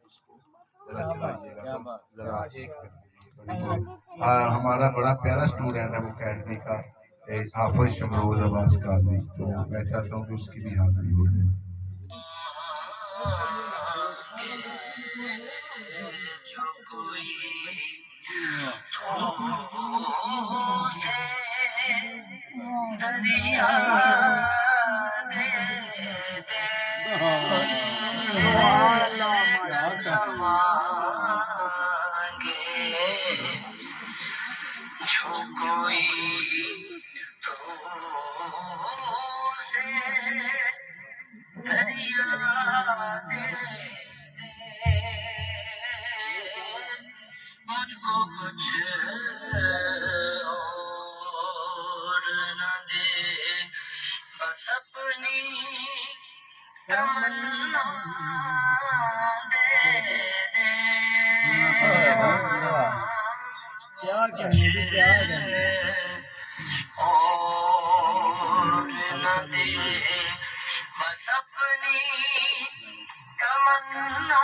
اس کو ذرا چلائیے گا تو ذرا ایک ہمارا بڑا پیارا اسٹوڈنٹ ہے وہ اکیڈمی کا حافظ شمروز عباس قاضی، تو میں چاہتا ہوں کہ اس کی بھی حاضری ہو جائے۔ جو کوئی دریا دے دے مانگے، جو کوئی تو سے دریا دے دے، مجھ کو کچھ اور نہ دے، بس اپنی تمنا دے دے، اور نہ دے، بس اپنی تمنا